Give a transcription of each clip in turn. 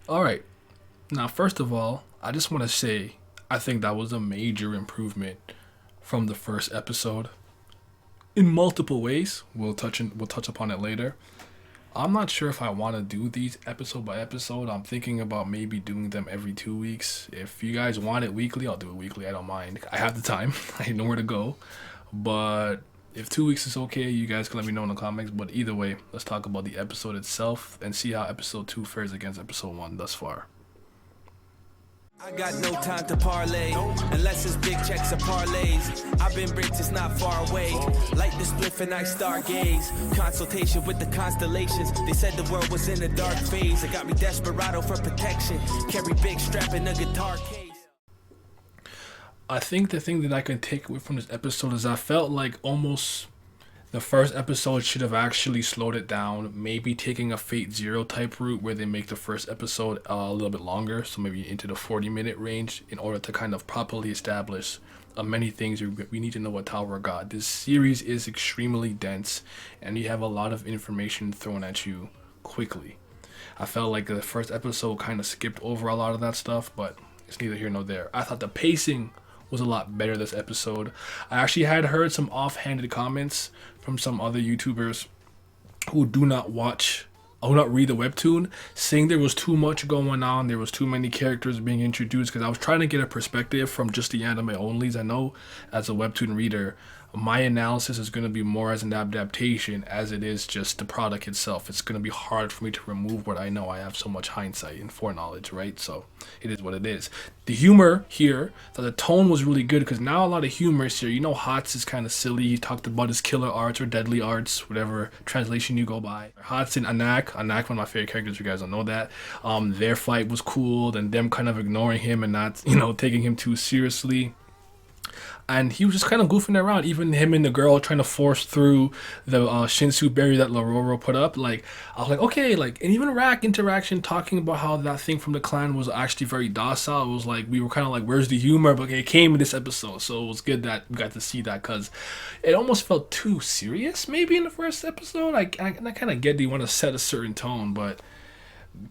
All right. Now, first of all, I just want to say I think that was a major improvement from the first episode in multiple ways. We'll touch upon it later. I'm not sure if I want to do these episode by episode. I'm thinking about maybe doing them every 2 weeks. If you guys want it weekly, I'll do it weekly. I don't mind. I have the time. I know where to go. But if 2 weeks is okay, you guys can let me know in the comments. But either way, let's talk about the episode itself and see how episode 2 fares against episode 1 thus far. I got no time to parlay, unless it's big checks or parlays. I've been rich, it's not far away. Light the spliff and I stargaze. Consultation with the constellations. They said the world was in a dark phase. It got me desperado for protection. Carry big strap in a guitar case. I think the thing that I can take away from this episode is I felt like almost the first episode should have actually slowed it down, maybe taking a Fate Zero type route where they make the first episode a little bit longer, so maybe into the 40-minute range, in order to kind of properly establish many things we need to know what Tower of God. This series is extremely dense, and you have a lot of information thrown at you quickly. I felt like the first episode kind of skipped over a lot of that stuff, but it's neither here nor there. I thought the pacing was a lot better this episode. I actually had heard some offhanded comments from some other YouTubers who do not read the webtoon, saying there was too much going on, there was too many characters being introduced, because I was trying to get a perspective from just the anime onlys. I know as a webtoon reader, my analysis is going to be more as an adaptation as it is just the product itself. It's going to be hard for me to remove what I know. I have so much hindsight and foreknowledge, right? So it is what it is. The humor here, the tone was really good, because now a lot of humor is here. You know, Hots is kind of silly. He talked about his killer arts or deadly arts, whatever translation you go by. Hots and Anak, one of my favorite characters. You guys don't know that. Their fight was cool, and them kind of ignoring him and not, taking him too seriously. And he was just kind of goofing around. Even him and the girl trying to force through the Shinsu barrier that Leroro put up. Like, I was like, okay, like, and even Rack interaction talking about how that thing from the clan was actually very docile. It was like, we were kind of like, where's the humor? But it came in this episode. So it was good that we got to see that, because it almost felt too serious maybe in the first episode. I kind of get that you want to set a certain tone, but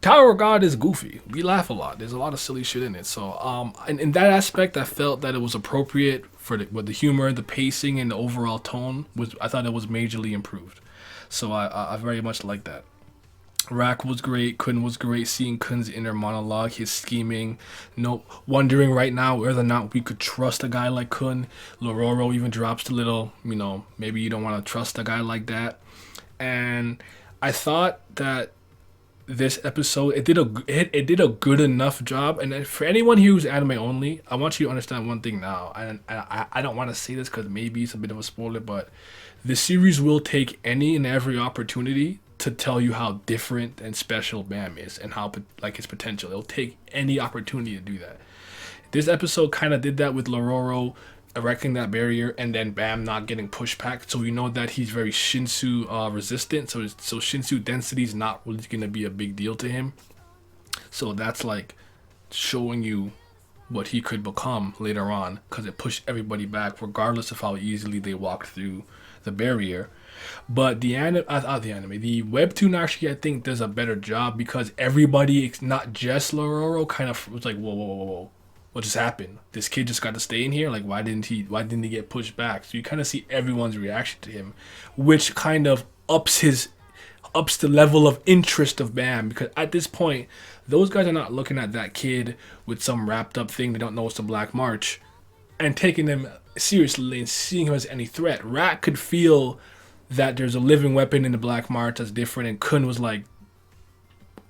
Tower of God is goofy. We laugh a lot. There's a lot of silly shit in it. So, in that aspect, I felt that it was appropriate for with the humor, the pacing, and the overall tone. I thought it was majorly improved. So I very much like that. Rack was great. Kun was great. Seeing Kun's inner monologue, his scheming. Wondering right now whether or not we could trust a guy like Kun. Leroro even drops the little, maybe you don't want to trust a guy like that. And I thought that this episode, it did a good enough job. And for anyone who's anime only, I want you to understand one thing now. And I don't want to say this because maybe it's a bit of a spoiler, but the series will take any and every opportunity to tell you how different and special Bam is and how his potential. It'll take any opportunity to do that. This episode kind of did that with Leroro erecting that barrier and then Bam not getting pushed back, so we know that he's very Shinsu resistant, so Shinsu density is not really going to be a big deal to him. So that's like showing you what he could become later on, because it pushed everybody back regardless of how easily they walked through the barrier. But the webtoon actually I think does a better job, because everybody, not just Leroro, kind of was like, whoa, what just happened? This kid just got to stay in here? Like, why didn't he get pushed back? So you kind of see everyone's reaction to him, which kind of ups the level of interest of Bam, because at this point, those guys are not looking at that kid with some wrapped up thing they don't know it's the Black March and taking them seriously and seeing him as any threat. Rat could feel that there's a living weapon in the Black March that's different, and Kun was like,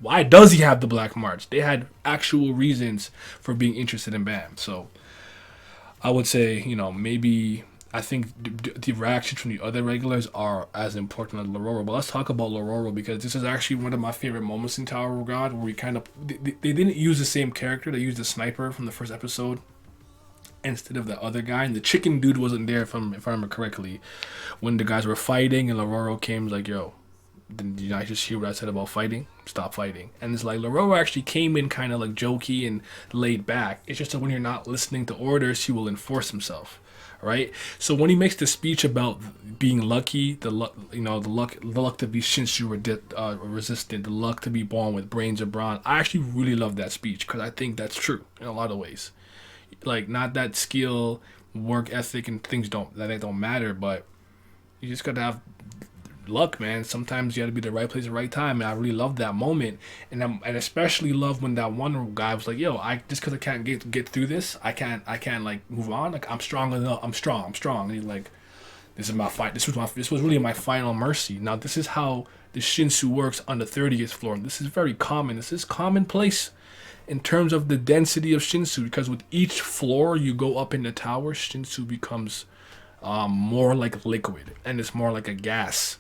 why does he have the Black March? They had actual reasons for being interested in Bam. So I would say, maybe I think the reactions from the other regulars are as important as Leroro. But let's talk about Leroro, because this is actually one of my favorite moments in Tower of God, where we they didn't use the same character. They used the sniper from the first episode instead of the other guy. And the chicken dude wasn't there, if I remember correctly, when the guys were fighting, and Leroro came like, yo, did you not just hear what I said about fighting? Stop fighting. And it's like Leroro actually came in kind of like jokey and laid back. It's just that when you're not listening to orders, he will enforce himself, right? So when he makes the speech about being lucky, the luck, the luck to be Shinshu resistant, the luck to be born with brains of bronze. I actually really love that speech because I think that's true in a lot of ways. Like, not that skill, work ethic, and things don't matter, but you just gotta have luck, man. Sometimes you gotta be the right place at the right time, and I really love that moment, and especially love when that one guy was like, "Yo, I just because I can't get through this, I can't like move on. Like I'm strong enough. I'm strong." And he's like, "This is my fight. This was really my final mercy." Now this is how the Shinsu works on the 30th floor. This is very common. This is commonplace in terms of the density of Shinsu, because with each floor you go up in the tower, Shinsu becomes more like liquid, and it's more like a gas.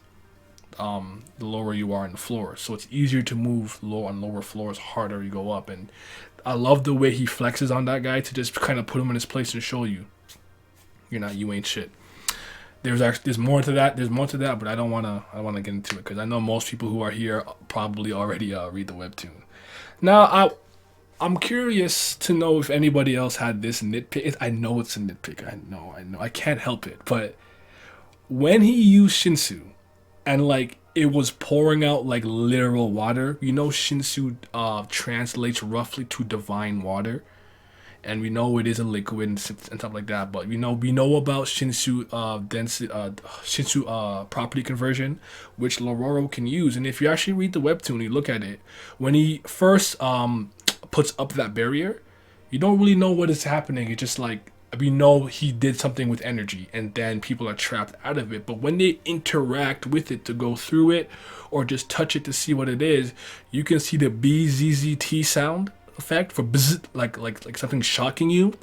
The lower you are in the floor, so it's easier to move low on lower floors, harder you go up. And I love the way he flexes on that guy to just kind of put him in his place and show you ain't shit. There's more to that. There's more to that, but I don't wanna get into it because I know most people who are here probably already read the webtoon. Now I'm curious to know if anybody else had this nitpick. I know it's a nitpick. I know. I can't help it. But when he used Shinsu, and like it was pouring out like literal water. Shinsu translates roughly to divine water, and we know it is a liquid and stuff like that. But we know about Shinsu density, Shinsu property conversion, which Leroro can use. And if you actually read the webtoon, you look at it when he first puts up that barrier, you don't really know what is happening. It's just like, we know he did something with energy and then people are trapped out of it. But when they interact with it to go through it or just touch it to see what it is, you can see the BZZT sound effect for bzz, like something shocking you,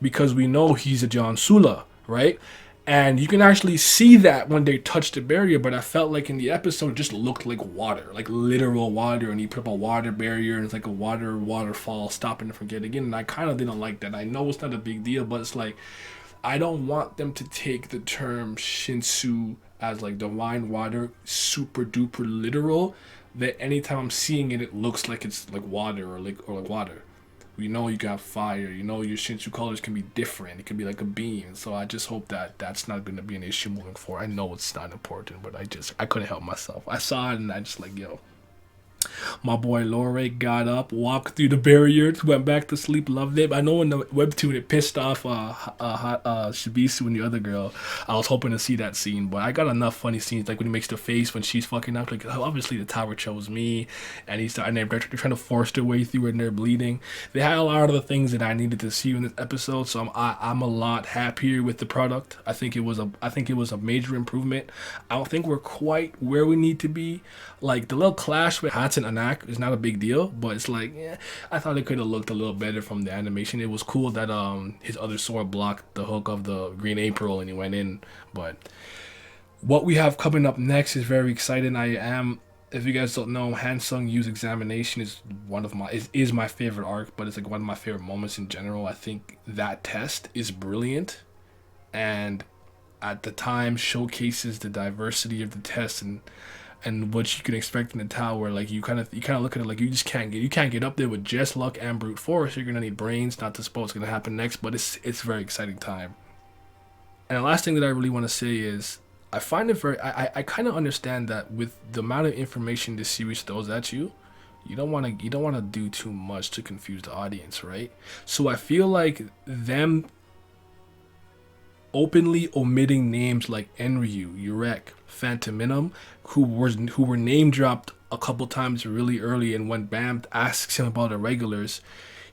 because we know he's a John Sula, right? And you can actually see that when they touch the barrier, but I felt like in the episode it just looked like water, like literal water, and he put up a water barrier and it's like a waterfall stopping it from getting in, and I kind of didn't like that. I know it's not a big deal, but it's like, I don't want them to take the term Shinsu as like divine water super duper literal, that anytime I'm seeing it, it looks like it's like water or like water. We know you got fire. Your Shinsu colors can be different. It can be like a beam. So I just hope that that's not going to be an issue moving forward. I know it's not important, but I couldn't help myself. I saw it and I just like, yo. My boy Lore got up, walked through the barrier, went back to sleep, loved it. I know in the webtoon it pissed off Shibisu and the other girl. I was hoping to see that scene, but I got enough funny scenes, like when he makes the face when she's fucking up, like, obviously the tower chose me, and they're trying to force their way through and they're bleeding. They had a lot of the things that I needed to see in this episode, so I'm a lot happier with the product. I think it was a major improvement. I don't think we're quite where we need to be. Like the little clash with Hats and Anak is not a big deal, but it's like, I thought it could have looked a little better from the animation. It was cool that his other sword blocked the hook of the Green April and he went in. But what we have coming up next is very exciting. If you guys don't know, Hansung Yu's examination is is my favorite arc, but it's like one of my favorite moments in general. I think that test is brilliant, and at the time showcases the diversity of the test and what you can expect in the tower. Like you kind of look at it like you can't get up there with just luck and brute force. You're gonna need brains. Not to suppose what's gonna happen next, but it's a very exciting time. And the last thing that I really want to say is I find it I kind of understand that with the amount of information this series throws at you, you don't want to do too much to confuse the audience, right? So I feel like them openly omitting names like Enryu, Yurek, Phantominum, who were name dropped a couple times really early, and when Bam asks him about the regulars,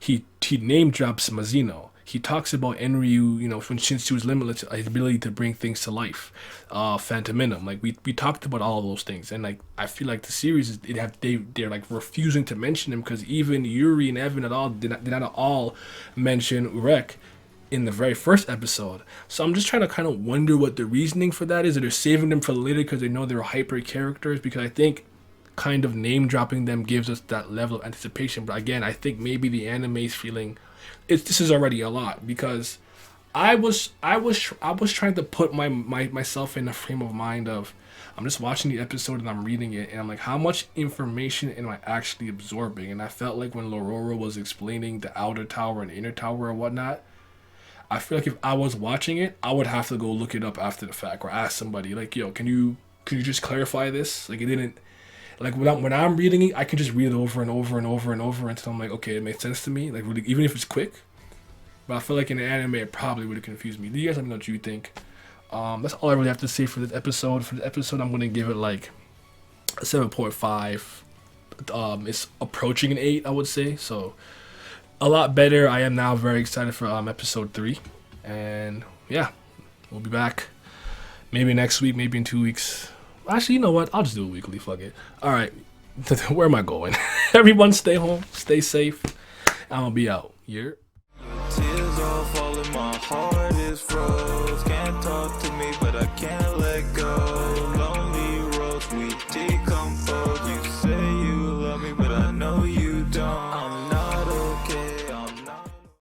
he name drops Mazino. He talks about Enryu, when Shinsu's limitless, his ability to bring things to life. Phantominum, like we talked about all of those things, and like I feel like the series they're like refusing to mention him, because even Yuri and Evan did not all mention Urek in the very first episode. So I'm just trying to kind of wonder what the reasoning for that is. Or they're saving them for later because they know they're hyper characters, because I think kind of name dropping them gives us that level of anticipation. But again, I think maybe the anime's feeling this is already a lot, because I was trying to put myself in a frame of mind of, I'm just watching the episode and I'm reading it and I'm like, how much information am I actually absorbing? And I felt like when Leroro was explaining the outer tower and inner tower and whatnot, I feel like if I was watching it, I would have to go look it up after the fact or ask somebody like, yo, can you just clarify this? Like it didn't like when I'm reading it, I can just read it over and over and over and over until I'm like, okay, it makes sense to me. Like really, even if it's quick. But I feel like in the anime, it probably would have confused me. Do you guys let me know what you think? That's all I really have to say for this episode. For this episode, I'm gonna give it like a 7.5. It's approaching an 8, I would say. So a lot better. I am now very excited for episode 3, and yeah, we'll be back maybe next week, maybe in 2 weeks. Actually, you know what? I'll just do it weekly. Fuck it. All right, where am I going? Everyone, stay home, stay safe. I'm gonna be out. Yeah. Tears all falling, my heart is froze. Can't talk to me, but I can't let go.